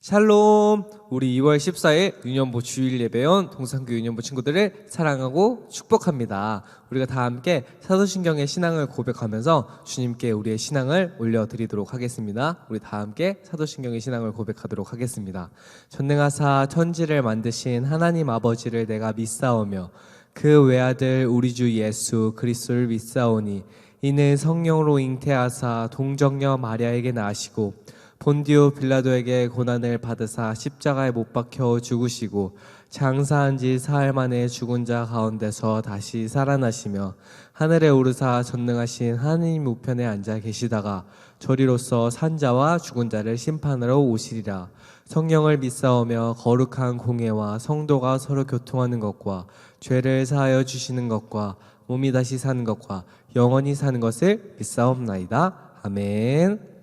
샬롬! 우리 2월 14일 유년부 주일 예배원 동산교 유년부 친구들을 사랑하고 축복합니다. 우리가 다 함께 사도신경의 신앙을 고백하면서 주님께 우리의 신앙을 올려드리도록 하겠습니다. 우리 다 함께 사도신경의 신앙을 고백하도록 하겠습니다. 전능하사 천지를 만드신 하나님 아버지를 내가 믿사오며 그 외아들 우리 주 예수 그리스도를 믿사오니 이는 성령으로 잉태하사 동정녀 마리아에게 나시고 본디오 빌라도에게 고난을 받으사 십자가에 못 박혀 죽으시고 장사한 지 사흘 만에 죽은 자 가운데서 다시 살아나시며 하늘에 오르사 전능하신 하나님 우편에 앉아 계시다가 저리로서 산자와 죽은 자를 심판하러 오시리라. 성령을 믿사오며 거룩한 공회와 성도가 서로 교통하는 것과 죄를 사하여 주시는 것과 몸이 다시 사는 것과 영원히 사는 것을 믿사옵나이다. 아멘.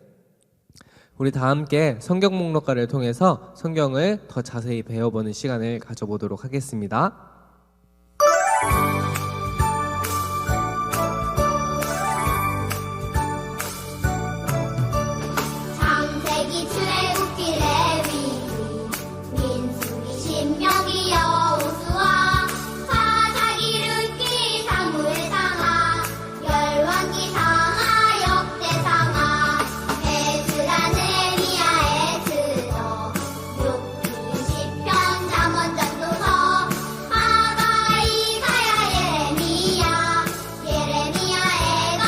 우리 다 함께 성경 목록가를 통해서 성경을 더 자세히 배워보는 시간을 가져보도록 하겠습니다. 창세기, 출애굽기, 레위기, 민수기, 신명기, 여호수아, 사사기, 룻기, 사무엘 상하, 열왕기 상하, 역대상하, 에스라, 느헤미야, 에스더, 욥기, 시편, 잠언, 전도서, 하가, 이사야, 예레미야, 에가,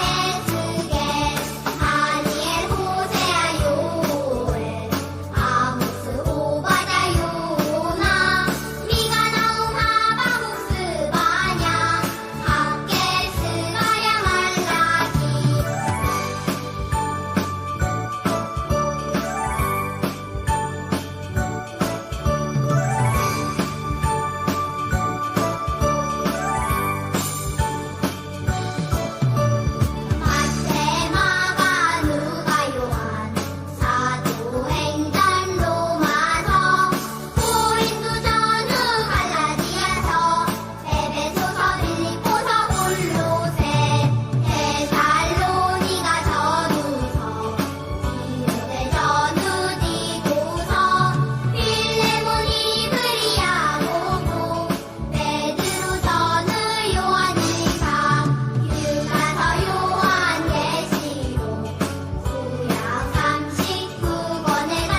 에스겔, 다니엘, 호세아, 요엘, 아모스, 오바댜, 요나, 미가, 나훔, 하박국, 스바냐, 학개, 스가랴, 말라기. 마태, 마가, 누가, 요한, 사도행전, 로마서, 고린도, 전후, 갈라디아서, 에베소서, 빌립보서, 골로새, 데살로니가, 전후서, 디모데, 전후, 디도서, 필레몬, 이브리야, 고고, 베드로, 전후, 요한일서, 유가서, 요한계시록, 구약 39권에다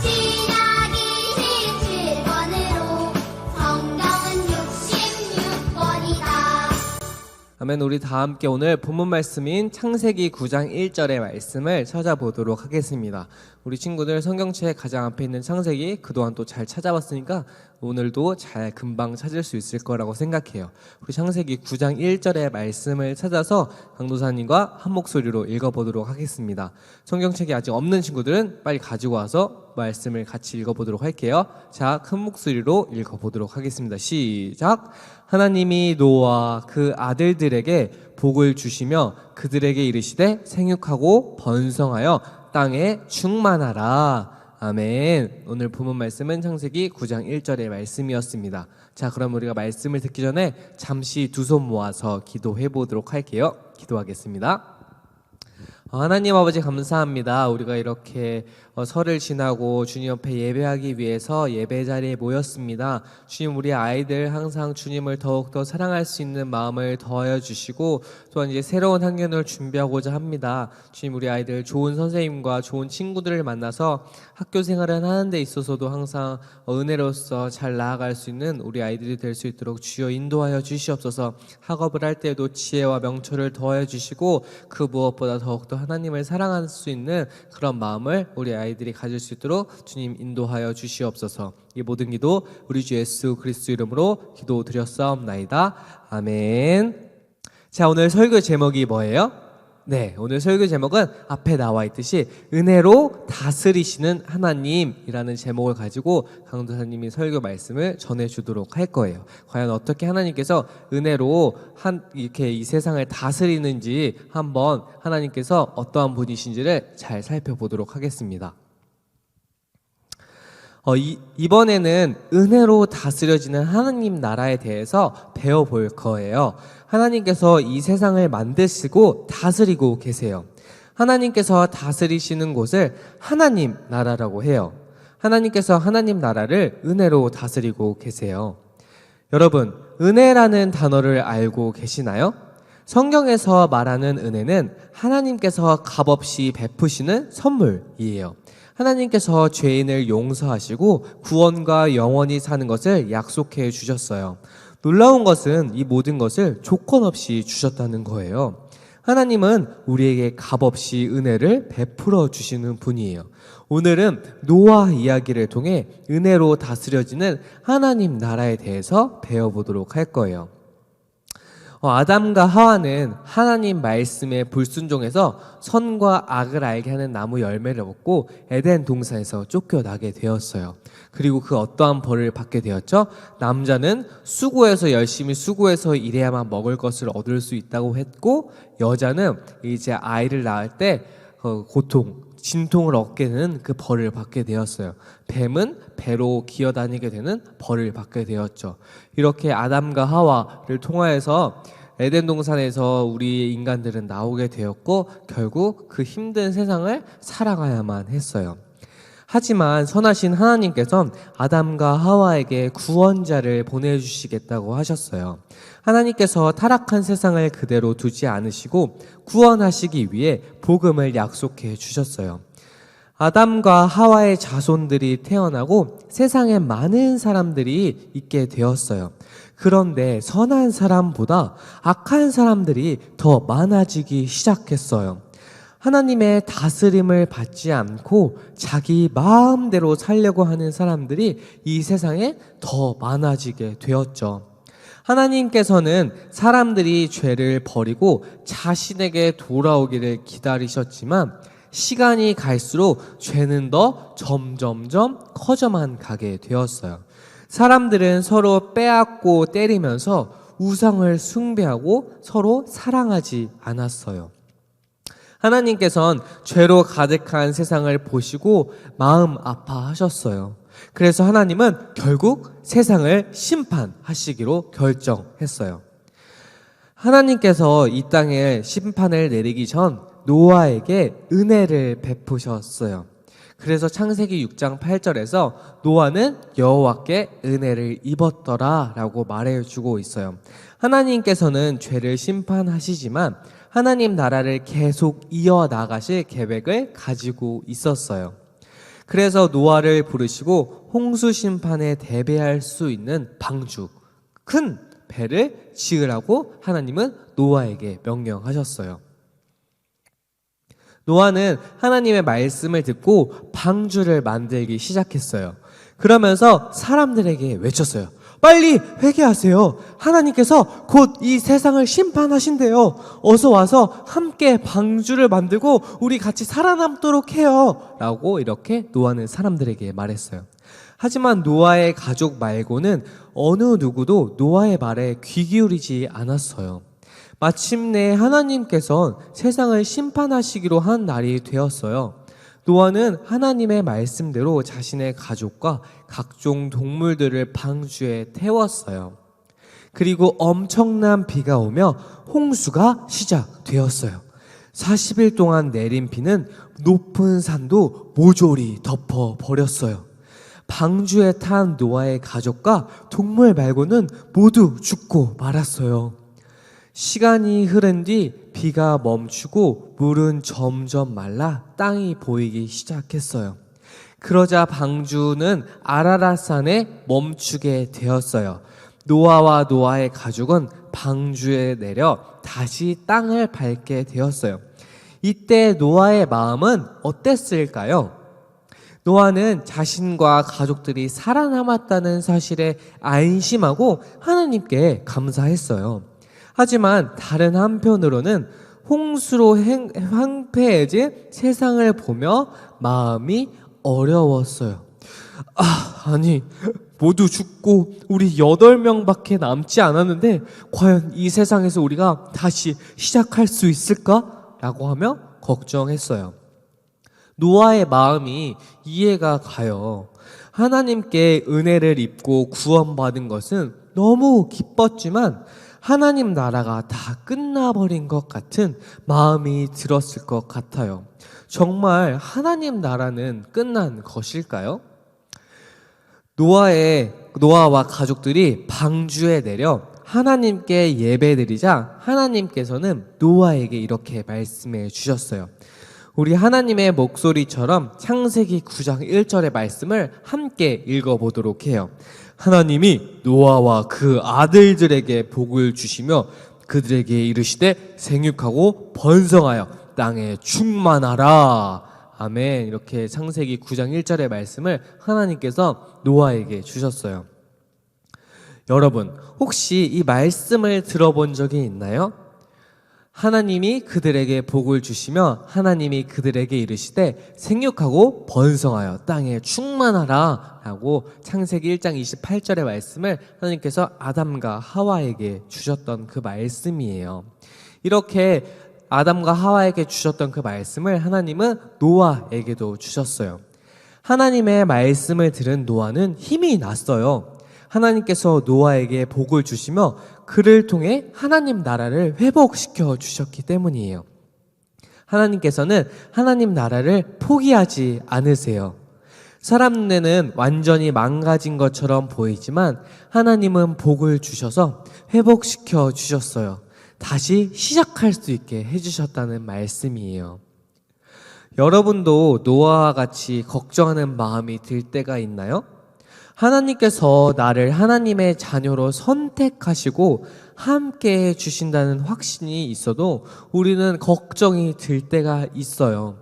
신약 27권으로 성경은 66권이다. 아멘. 우리 다 함께 오늘 본문 말씀인 창세기 9장 1절의 말씀을 찾아보도록 하겠습니다. 우리 친구들 성경책 가장 앞에 있는 창세기 그동안 또 잘 찾아봤으니까 오늘도 잘 금방 찾을 수 있을 거라고 생각해요. 우리 창세기 9장 1절의 말씀을 찾아서 강도사님과 한 목소리로 읽어보도록 하겠습니다. 성경책이 아직 없는 친구들은 빨리 가지고 와서 말씀을 같이 읽어보도록 할게요. 자, 큰 목소리로 읽어보도록 하겠습니다. 시작! 하나님이 노아와 그 아들들에게 복을 주시며 그들에게 이르시되 생육하고 번성하여 땅에 충만하라. 아멘. 오늘 본문 말씀은 창세기 9장 1절의 말씀이었습니다. 자, 그럼 우리가 말씀을 듣기 전에 잠시 두 손 모아서 기도해 보도록 할게요. 기도하겠습니다. 하나님 아버지 감사합니다. 우리가 이렇게 설을 지나고 주님 옆에 예배하기 위해서 예배 자리에 모였습니다. 주님, 우리 아이들 항상 주님을 더욱더 사랑할 수 있는 마음을 더하여 주시고 또한 이제 새로운 학년을 준비하고자 합니다. 주님, 우리 아이들 좋은 선생님과 좋은 친구들을 만나서 학교 생활을 하는 데 있어서도 항상 은혜로서 잘 나아갈 수 있는 우리 아이들이 될 수 있도록 주여 인도하여 주시옵소서. 학업을 할 때도 지혜와 명철을 더하여 주시고 그 무엇보다 더욱더 하나님을 사랑할 수 있는 그런 마음을 우리 아이들이 가질 수 있도록 주님 인도하여 주시옵소서. 이 모든 기도 우리 주 예수 그리스도 이름으로 기도드렸사옵나이다. 아멘. 자, 오늘 설교 제목이 뭐예요? 네, 오늘 설교 제목은 앞에 나와 있듯이 은혜로 다스리시는 하나님이라는 제목을 가지고 강도사님이 설교 말씀을 전해주도록 할 거예요. 과연 어떻게 하나님께서 은혜로 이렇게 이 세상을 다스리는지 한번 하나님께서 어떠한 분이신지를 잘 살펴보도록 하겠습니다. 이번에는 은혜로 다스려지는 하나님 나라에 대해서 배워볼 거예요. 하나님께서 이 세상을 만드시고 다스리고 계세요. 하나님께서 다스리시는 곳을 하나님 나라라고 해요. 하나님께서 하나님 나라를 은혜로 다스리고 계세요. 여러분, 은혜라는 단어를 알고 계시나요? 성경에서 말하는 은혜는 하나님께서 값없이 베푸시는 선물이에요. 하나님께서 죄인을 용서하시고 구원과 영원히 사는 것을 약속해 주셨어요. 놀라운 것은 이 모든 것을 조건 없이 주셨다는 거예요. 하나님은 우리에게 값없이 은혜를 베풀어 주시는 분이에요. 오늘은 노아 이야기를 통해 은혜로 다스려지는 하나님 나라에 대해서 배워보도록 할 거예요. 아담과 하와는 하나님 말씀에 불순종해서 선과 악을 알게 하는 나무 열매를 먹고 에덴 동산에서 쫓겨나게 되었어요. 그리고 그 어떠한 벌을 받게 되었죠? 남자는 수고해서 열심히 수고해서 일해야만 먹을 것을 얻을 수 있다고 했고, 여자는 이제 아이를 낳을 때 고통, 진통을 얻게 되는 그 벌을 받게 되었어요. 뱀은 배로 기어다니게 되는 벌을 받게 되었죠. 이렇게 아담과 하와를 통하여서 에덴 동산에서 우리 인간들은 나오게 되었고, 결국 그 힘든 세상을 살아가야만 했어요. 하지만 선하신 하나님께서 아담과 하와에게 구원자를 보내주시겠다고 하셨어요. 하나님께서 타락한 세상을 그대로 두지 않으시고 구원하시기 위해 복음을 약속해 주셨어요. 아담과 하와의 자손들이 태어나고 세상에 많은 사람들이 있게 되었어요. 그런데 선한 사람보다 악한 사람들이 더 많아지기 시작했어요. 하나님의 다스림을 받지 않고 자기 마음대로 살려고 하는 사람들이 이 세상에 더 많아지게 되었죠. 하나님께서는 사람들이 죄를 버리고 자신에게 돌아오기를 기다리셨지만 시간이 갈수록 죄는 더 점점점 커져만 가게 되었어요. 사람들은 서로 빼앗고 때리면서 우상을 숭배하고 서로 사랑하지 않았어요. 하나님께서는 죄로 가득한 세상을 보시고 마음 아파하셨어요. 그래서 하나님은 결국 세상을 심판하시기로 결정했어요. 하나님께서 이 땅에 심판을 내리기 전 노아에게 은혜를 베푸셨어요. 그래서 창세기 6장 8절에서 노아는 여호와께 은혜를 입었더라 라고 말해주고 있어요. 하나님께서는 죄를 심판하시지만 하나님 나라를 계속 이어나가실 계획을 가지고 있었어요. 그래서 노아를 부르시고 홍수 심판에 대비할 수 있는 방주, 큰 배를 지으라고 하나님은 노아에게 명령하셨어요. 노아는 하나님의 말씀을 듣고 방주를 만들기 시작했어요. 그러면서 사람들에게 외쳤어요. 빨리 회개하세요. 하나님께서 곧 이 세상을 심판하신대요. 어서 와서 함께 방주를 만들고 우리 같이 살아남도록 해요. 라고 이렇게 노아는 사람들에게 말했어요. 하지만 노아의 가족 말고는 어느 누구도 노아의 말에 귀 기울이지 않았어요. 마침내 하나님께서 세상을 심판하시기로 한 날이 되었어요. 노아는 하나님의 말씀대로 자신의 가족과 각종 동물들을 방주에 태웠어요. 그리고 엄청난 비가 오며 홍수가 시작되었어요. 40일 동안 내린 비는 높은 산도 모조리 덮어버렸어요. 방주에 탄 노아의 가족과 동물 말고는 모두 죽고 말았어요. 시간이 흐른 뒤 비가 멈추고 물은 점점 말라 땅이 보이기 시작했어요. 그러자 방주는 아라랏산에 멈추게 되었어요. 노아와 노아의 가족은 방주에 내려 다시 땅을 밟게 되었어요. 이때 노아의 마음은 어땠을까요? 노아는 자신과 가족들이 살아남았다는 사실에 안심하고 하나님께 감사했어요. 하지만 다른 한편으로는 홍수로 황폐해진 세상을 보며 마음이 어려웠어요. 아니 모두 죽고 우리 8명밖에 남지 않았는데 과연 이 세상에서 우리가 다시 시작할 수 있을까? 라고 하며 걱정했어요. 노아의 마음이 이해가 가요. 하나님께 은혜를 입고 구원받은 것은 너무 기뻤지만 하나님 나라가 다 끝나버린 것 같은 마음이 들었을 것 같아요. 정말 하나님 나라는 끝난 것일까요? 노아와 가족들이 방주에 내려 하나님께 예배드리자 하나님께서는 노아에게 이렇게 말씀해 주셨어요. 우리 하나님의 목소리처럼 창세기 9장 1절의 말씀을 함께 읽어보도록 해요. 하나님이 노아와 그 아들들에게 복을 주시며 그들에게 이르시되 생육하고 번성하여 땅에 충만하라. 아멘. 이렇게 창세기 9장 1절의 말씀을 하나님께서 노아에게 주셨어요. 여러분, 혹시 이 말씀을 들어본 적이 있나요? 하나님이 그들에게 복을 주시며 하나님이 그들에게 이르시되 생육하고 번성하여 땅에 충만하라 라고 창세기 1장 28절의 말씀을 하나님께서 아담과 하와에게 주셨던 그 말씀이에요. 이렇게 아담과 하와에게 주셨던 그 말씀을 하나님은 노아에게도 주셨어요. 하나님의 말씀을 들은 노아는 힘이 났어요. 하나님께서 노아에게 복을 주시며 그를 통해 하나님 나라를 회복시켜 주셨기 때문이에요. 하나님께서는 하나님 나라를 포기하지 않으세요. 사람 눈에는 완전히 망가진 것처럼 보이지만 하나님은 복을 주셔서 회복시켜 주셨어요. 다시 시작할 수 있게 해주셨다는 말씀이에요. 여러분도 노아와 같이 걱정하는 마음이 들 때가 있나요? 하나님께서 나를 하나님의 자녀로 선택하시고 함께 해주신다는 확신이 있어도 우리는 걱정이 들 때가 있어요.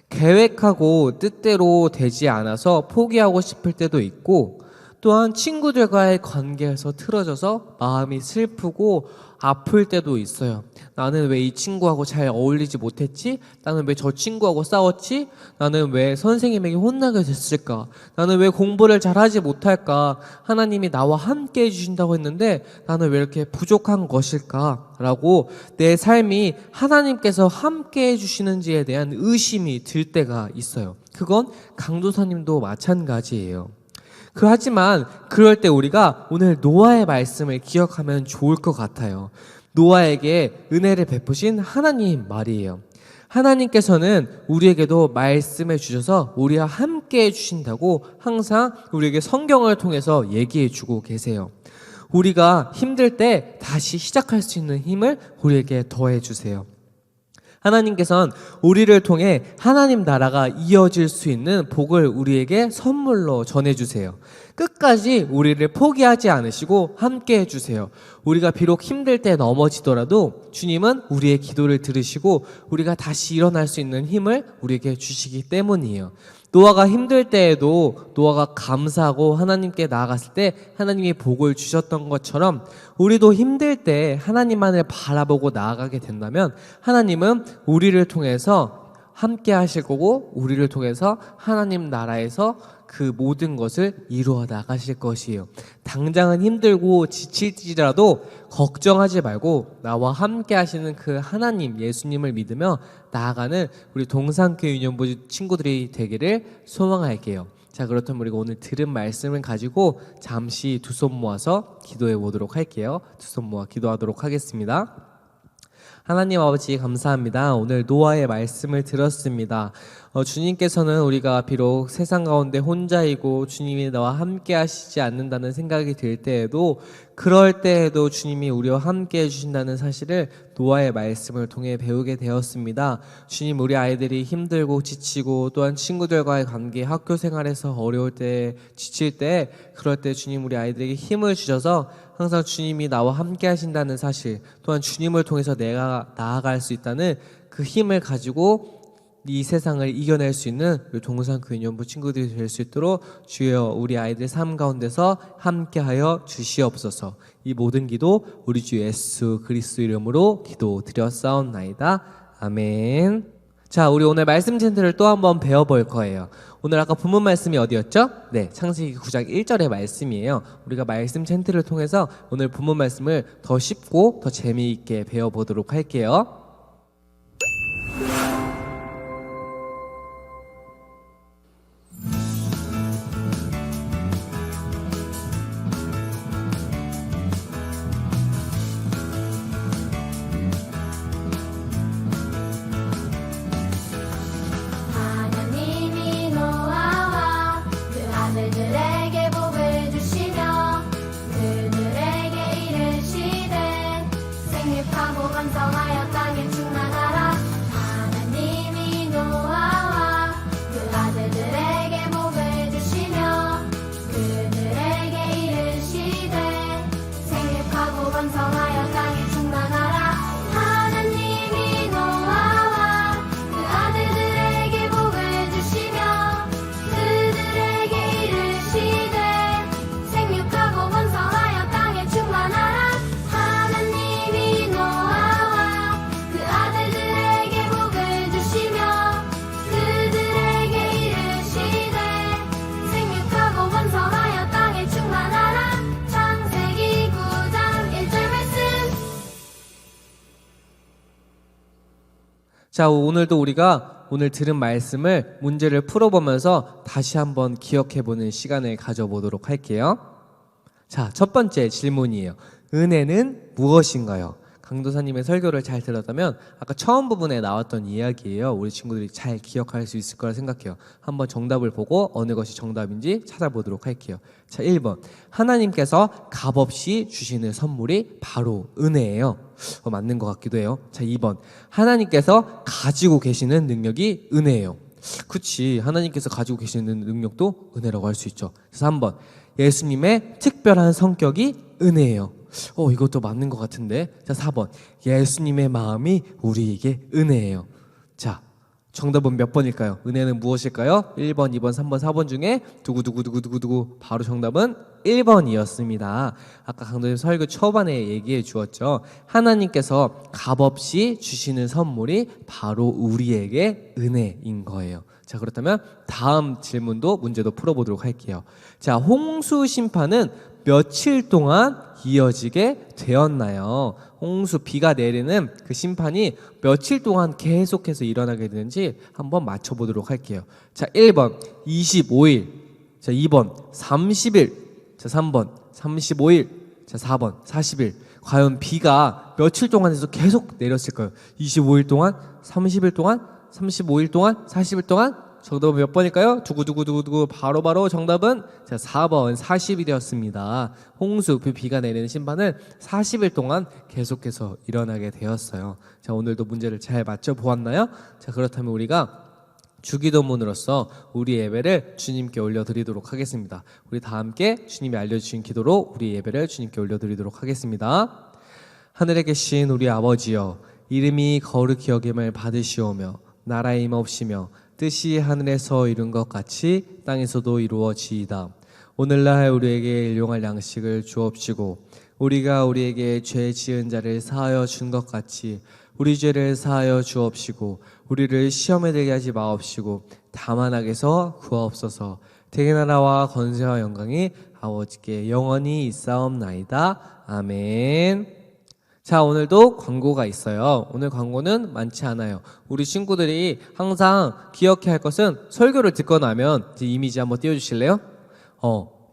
계획하고 뜻대로 되지 않아서 포기하고 싶을 때도 있고, 또한 친구들과의 관계에서 틀어져서 마음이 슬프고 아플 때도 있어요. 나는 왜 이 친구하고 잘 어울리지 못했지? 나는 왜 저 친구하고 싸웠지? 나는 왜 선생님에게 혼나게 됐을까? 나는 왜 공부를 잘하지 못할까? 하나님이 나와 함께 해주신다고 했는데 나는 왜 이렇게 부족한 것일까? 라고 내 삶이 하나님께서 함께 해주시는지에 대한 의심이 들 때가 있어요. 그건 강도사님도 마찬가지예요. 하지만 그럴 때 우리가 오늘 노아의 말씀을 기억하면 좋을 것 같아요. 노아에게 은혜를 베푸신 하나님 말이에요. 하나님께서는 우리에게도 말씀해 주셔서 우리와 함께 해주신다고 항상 우리에게 성경을 통해서 얘기해 주고 계세요. 우리가 힘들 때 다시 시작할 수 있는 힘을 우리에게 더해 주세요. 하나님께서는 우리를 통해 하나님 나라가 이어질 수 있는 복을 우리에게 선물로 전해주세요. 끝까지 우리를 포기하지 않으시고 함께 해주세요. 우리가 비록 힘들 때 넘어지더라도 주님은 우리의 기도를 들으시고 우리가 다시 일어날 수 있는 힘을 우리에게 주시기 때문이에요. 노아가 힘들 때에도 노아가 감사하고 하나님께 나아갔을 때 하나님이 복을 주셨던 것처럼 우리도 힘들 때 하나님만을 바라보고 나아가게 된다면 하나님은 우리를 통해서 함께 하실 거고 우리를 통해서 하나님 나라에서 그 모든 것을 이루어 나가실 것이에요. 당장은 힘들고 지칠지라도 걱정하지 말고 나와 함께 하시는 그 하나님 예수님을 믿으며 나아가는 우리 동산교회 유년부 친구들이 되기를 소망할게요. 자, 그렇다면 우리가 오늘 들은 말씀을 가지고 잠시 두 손 모아서 기도해 보도록 할게요. 두 손 모아 기도하도록 하겠습니다. 하나님 아버지 감사합니다. 오늘 노아의 말씀을 들었습니다. 주님께서는 우리가 비록 세상 가운데 혼자이고 주님이 나와 함께 하시지 않는다는 생각이 들 때에도 그럴 때에도 주님이 우리와 함께 해주신다는 사실을 노아의 말씀을 통해 배우게 되었습니다. 주님, 우리 아이들이 힘들고 지치고 또한 친구들과의 관계, 학교 생활에서 어려울 때, 지칠 때, 그럴 때 주님 우리 아이들에게 힘을 주셔서 항상 주님이 나와 함께 하신다는 사실, 또한 주님을 통해서 내가 나아갈 수 있다는 그 힘을 가지고 이 세상을 이겨낼 수 있는 동산교회 연부 친구들이 될 수 있도록 주여 우리 아이들 삶 가운데서 함께하여 주시옵소서. 이 모든 기도 우리 주 예수 그리스도 이름으로 기도드렸사옵나이다. 아멘. 자, 우리 오늘 말씀 젠틀을 또 한번 배워볼 거예요. 오늘 아까 본문 말씀이 어디였죠? 네, 창세기 9장 1절의 말씀이에요. 우리가 말씀 젠틀을 통해서 오늘 본문 말씀을 더 쉽고 더 재미있게 배워보도록 할게요. 하나님이 노아와 그 아들들에게 복을 자, 오늘도 우리가 오늘 들은 말씀을 문제를 풀어보면서 다시 한번 기억해보는 시간을 가져보도록 할게요. 자, 첫 번째 질문이에요. 은혜는 무엇인가요? 강도사님의 설교를 잘 들었다면 아까 처음 부분에 나왔던 이야기예요. 우리 친구들이 잘 기억할 수 있을 거라 생각해요. 한번 정답을 보고 어느 것이 정답인지 찾아보도록 할게요. 자, 1번. 하나님께서 값없이 주시는 선물이 바로 은혜예요. 맞는 것 같기도 해요. 자, 2번. 하나님께서 가지고 계시는 능력이 은혜예요. 그치, 하나님께서 가지고 계시는 능력도 은혜라고 할 수 있죠. 3번. 예수님의 특별한 성격이 은혜예요. 이것도 맞는 것 같은데. 자, 4번. 예수님의 마음이 우리에게 은혜예요. 자, 정답은 몇 번일까요? 은혜는 무엇일까요? 1번, 2번, 3번, 4번 중에 두구두구두구두구두구 바로 정답은 1번이었습니다. 아까 강도님 설교 초반에 얘기해 주었죠. 하나님께서 값없이 주시는 선물이 바로 우리에게 은혜인 거예요. 자, 그렇다면 다음 질문도 문제도 풀어보도록 할게요. 자, 홍수 심판은 며칠 동안 이어지게 되었나요? 홍수, 비가 내리는 그 심판이 며칠 동안 계속해서 일어나게 되는지 한번 맞춰보도록 할게요. 자, 1번 25일, 자, 2번 30일, 자, 3번 35일, 자, 4번 40일. 과연 비가 며칠 동안에서 계속 내렸을까요? 25일 동안, 30일 동안, 35일 동안, 40일 동안? 정답은 몇 번일까요? 두구두구두구두구 바로바로 정답은 자, 4번 40일이었습니다. 홍수, 그 비가 내리는 심판은 40일 동안 계속해서 일어나게 되었어요. 자, 오늘도 문제를 잘 맞춰보았나요? 자, 그렇다면 우리가 주기도문으로서 우리 예배를 주님께 올려드리도록 하겠습니다. 우리 다 함께 주님이 알려주신 기도로 우리 예배를 주님께 올려드리도록 하겠습니다. 하늘에 계신 우리 아버지여, 이름이 거룩히 여김을 받으시오며 나라의 임옵시며 뜻이 하늘에서 이룬 것 같이 땅에서도 이루어지이다. 오늘날 우리에게 일용할 양식을 주옵시고 우리가 우리에게 죄 지은 자를 사하여 준 것 같이 우리 죄를 사하여 주옵시고 우리를 시험에 들게 하지 마옵시고 다만 악에서 구하옵소서. 대개 나라와 권세와 영광이 아버지께 영원히 있사옵나이다. 아멘. 자, 오늘도 광고가 있어요. 오늘 광고는 많지 않아요. 우리 친구들이 항상 기억해야 할 것은 설교를 듣고 나면 이제 이미지 한번 띄워주실래요?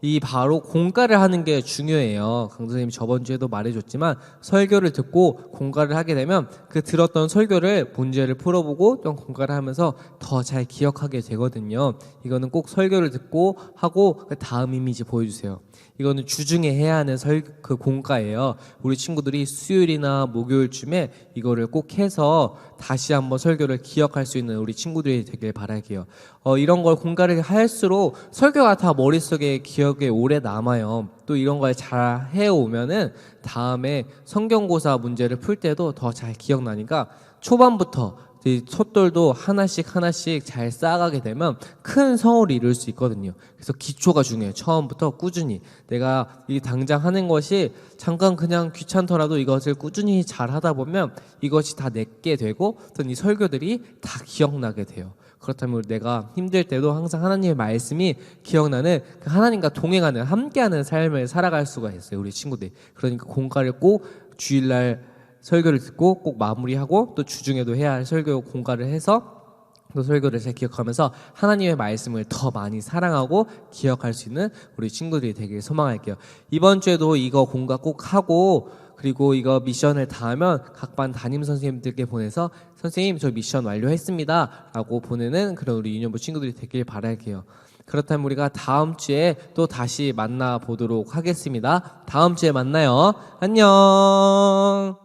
이 바로 공가를 하는 게 중요해요. 강도사님이 저번 주에도 말해줬지만 설교를 듣고 공가를 하게 되면 그 들었던 설교를 문제를 풀어보고 또 공가를 하면서 더 잘 기억하게 되거든요. 이거는 꼭 설교를 듣고 하고 그 다음 이미지 보여주세요. 이거는 주중에 해야 하는 그 공가예요. 우리 친구들이 수요일이나 목요일쯤에 이거를 꼭 해서 다시 한번 설교를 기억할 수 있는 우리 친구들이 되길 바랄게요. 이런 걸 공가를 할수록 설교가 다 머릿속에 기억에 오래 남아요. 또 이런 걸 잘 해오면은 다음에 성경고사 문제를 풀 때도 더 잘 기억나니까 초반부터 이 촛돌도 하나씩 잘 쌓아가게 되면 큰 성을 이룰 수 있거든요. 그래서 기초가 중요해요. 처음부터 꾸준히 내가 이 당장 하는 것이 잠깐 그냥 귀찮더라도 이것을 꾸준히 잘 하다 보면 이것이 다 내게 되고 또 이 설교들이 다 기억나게 돼요. 그렇다면 내가 힘들 때도 항상 하나님의 말씀이 기억나는 그 하나님과 동행하는 함께하는 삶을 살아갈 수가 있어요. 우리 친구들. 그러니까 공가를 꼭 주일날 설교를 듣고 꼭 마무리하고 또 주중에도 해야 할 설교 공가를 해서 또 설교를 잘 기억하면서 하나님의 말씀을 더 많이 사랑하고 기억할 수 있는 우리 친구들이 되길 소망할게요. 이번 주에도 이거 공가 꼭 하고 그리고 이거 미션을 다 하면 각 반 담임 선생님들께 보내서 선생님 저 미션 완료했습니다 라고 보내는 그런 우리 유년부 친구들이 되길 바랄게요. 그렇다면 우리가 다음 주에 또 다시 만나보도록 하겠습니다. 다음 주에 만나요. 안녕.